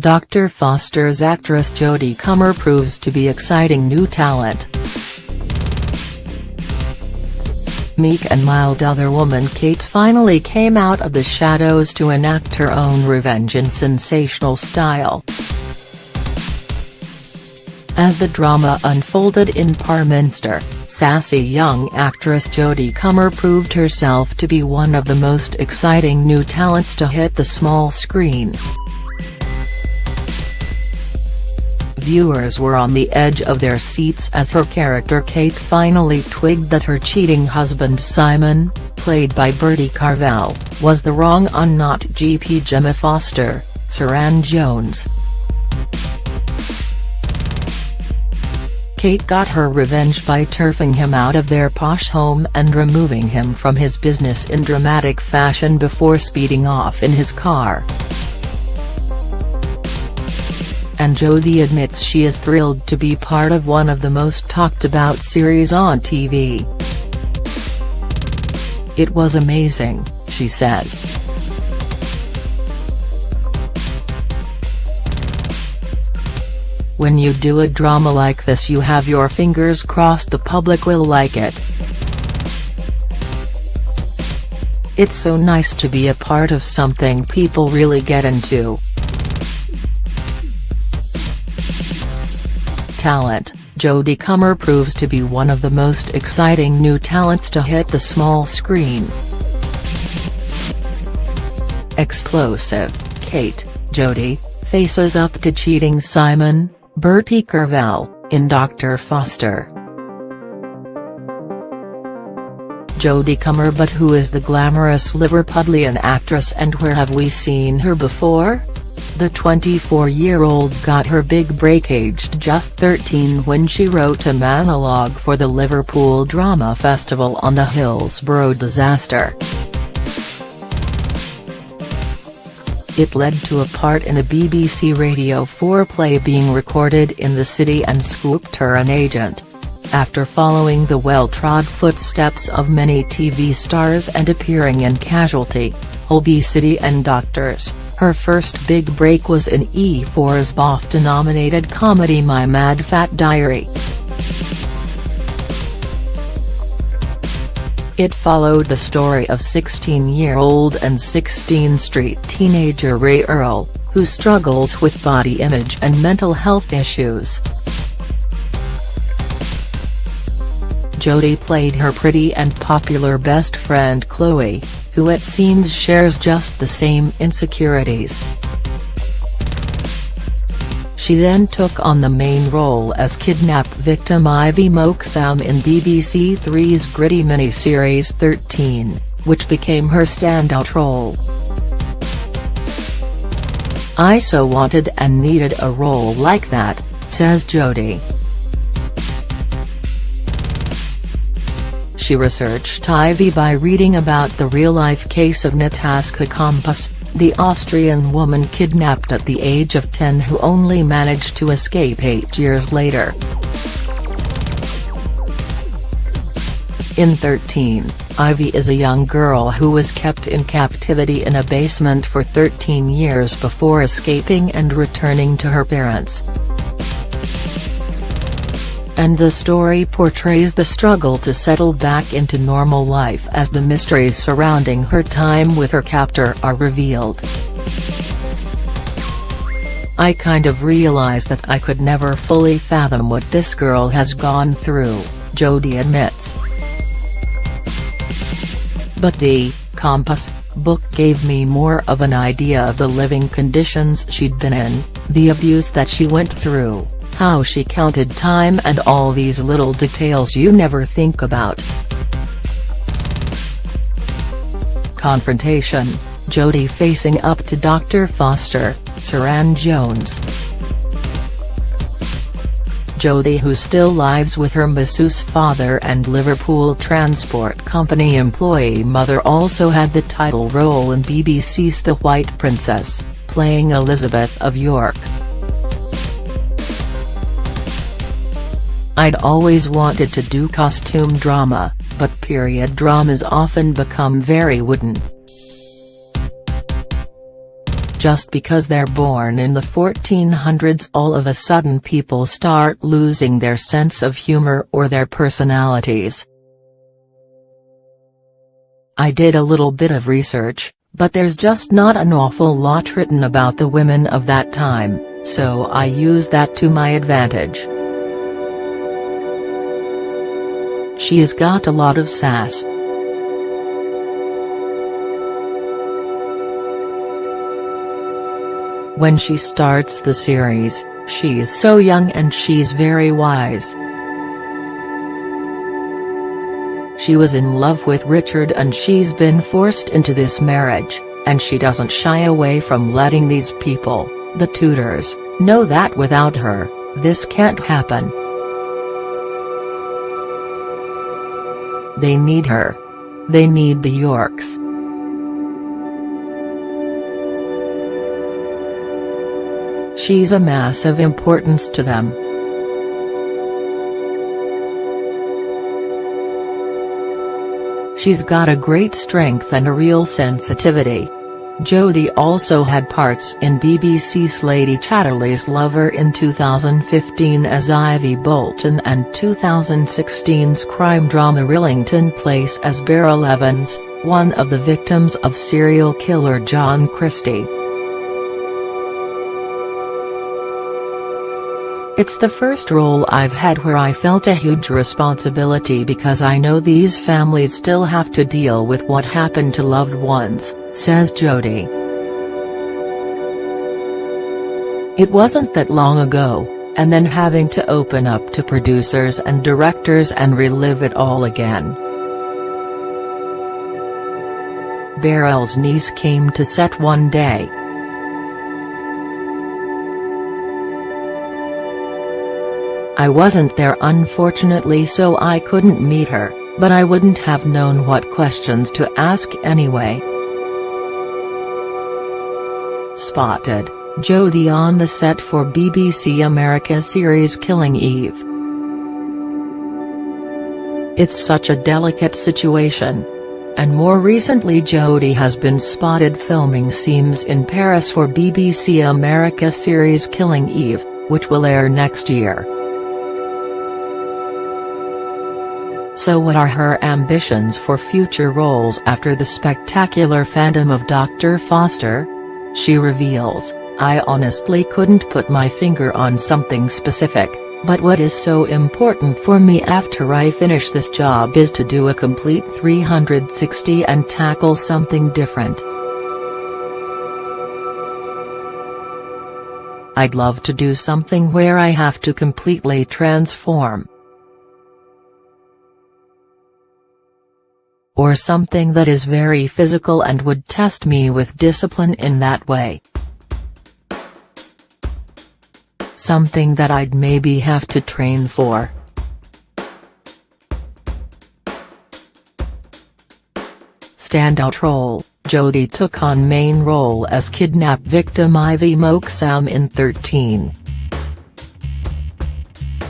Dr. Foster's actress Jodie Comer proves to be exciting new talent. Meek and mild other woman Kate finally came out of the shadows to enact her own revenge in sensational style. As the drama unfolded in Parminster, sassy young actress Jodie Comer proved herself to be one of the most exciting new talents to hit the small screen. Viewers were on the edge of their seats as her character Kate finally twigged that her cheating husband Simon, played by Bertie Carvel, was the wrong un not GP Gemma Foster, Saran Jones. Kate got her revenge by turfing him out of their posh home and removing him from his business in dramatic fashion before speeding off in his car. And Jodie admits she is thrilled to be part of one of the most talked about series on TV. "It was amazing," she says. "When you do a drama like this you have your fingers crossed the public will like it. It's so nice to be a part of something people really get into." Talent, Jodie Comer proves to be one of the most exciting new talents to hit the small screen. Explosive, Kate, Jodie, faces up to cheating Simon, Bertie Carvel, in Dr. Foster. Jodie Comer, but who is the glamorous Liverpudlian actress and where have we seen her before? The 24-year-old got her big break aged just 13 when she wrote a monologue for the Liverpool Drama Festival on the Hillsborough disaster. It led to a part in a BBC Radio 4 play being recorded in the city and scooped her an agent. After following the well-trod footsteps of many TV stars and appearing in Casualty, Obesity and Doctors, her first big break was in E4's BAFTA-nominated comedy My Mad Fat Diary. It followed the story of 16-year-old and 16th Street teenager Ray Earl, who struggles with body image and mental health issues. Jodie played her pretty and popular best friend Chloe, who it seems shares just the same insecurities. She then took on the main role as kidnap victim Ivy Moxham in BBC Three's gritty miniseries 13, which became her standout role. "I so wanted and needed a role like that," says Jodie. She researched Ivy by reading about the real-life case of Natascha Kampusch, the Austrian woman kidnapped at the age of 10 who only managed to escape 8 years later. In 13, Ivy is a young girl who was kept in captivity in a basement for 13 years before escaping and returning to her parents. And the story portrays the struggle to settle back into normal life as the mysteries surrounding her time with her captor are revealed. "I kind of realized that I could never fully fathom what this girl has gone through," Jodie admits. "But the Kampusch book gave me more of an idea of the living conditions she'd been in, the abuse that she went through, how she counted time and all these little details you never think about." Confrontation, Jodie facing up to Dr. Foster, Saran Jones. Jodie, who still lives with her masseuse father and Liverpool Transport Company employee mother, also had the title role in BBC's The White Princess, playing Elizabeth of York. "I'd always wanted to do costume drama, but period dramas often become very wooden. just because they're born in the 1400s all of a sudden people start losing their sense of humor or their personalities. I did a little bit of research, but there's just not an awful lot written about the women of that time, so I use that to my advantage. She's got a lot of sass. When she starts the series, she's so young and she's very wise. She was in love with Richard and she's been forced into this marriage, and she doesn't shy away from letting these people, the Tudors, know that without her, this can't happen. They need her. They need the Yorks. She's a massive importance to them. She's got a great strength and a real sensitivity. Jodie also had parts in BBC's Lady Chatterley's Lover in 2015 as Ivy Bolton and 2016's crime drama Rillington Place as Beryl Evans, one of the victims of serial killer John Christie. It's the first role I've had where I felt a huge responsibility because I know these families still have to deal with what happened to loved ones, says Jodie. It wasn't that long ago, and then having to open up to producers and directors and relive it all again. Beryl's niece came to set one day. I wasn't there unfortunately, so I couldn't meet her, but I wouldn't have known what questions to ask anyway. Spotted Jodie on the set for BBC America series Killing Eve. It's such a delicate situation. And more recently Jodie has been spotted filming scenes in Paris for BBC America series Killing Eve, which will air next year. So what are her ambitions for future roles after the spectacular fandom of Dr. Foster? She reveals, I honestly couldn't put my finger on something specific, but what is so important for me after I finish this job is to do a complete 360 and tackle something different. I'd love to do something where I have to completely transform. Or something that is very physical and would test me with discipline in that way. Something that I'd maybe have to train for. Standout role, Jodie took on main role as kidnapped victim Ivy Moxham in 13.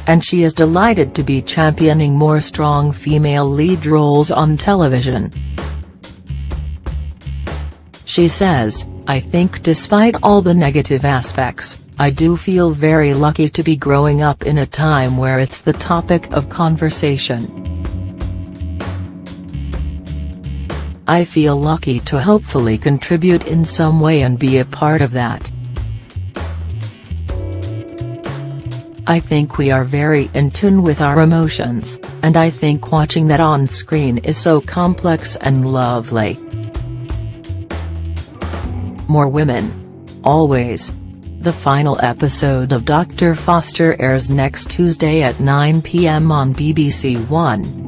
And she is delighted to be championing more strong female lead roles on television. She says, I think despite all the negative aspects, I do feel very lucky to be growing up in a time where it's the topic of conversation. I feel lucky to hopefully contribute in some way and be a part of that. I think we are very in tune with our emotions, and I think watching that on screen is so complex and lovely. More women. Always. The final episode of Dr. Foster airs next Tuesday at 9 p.m. on BBC One.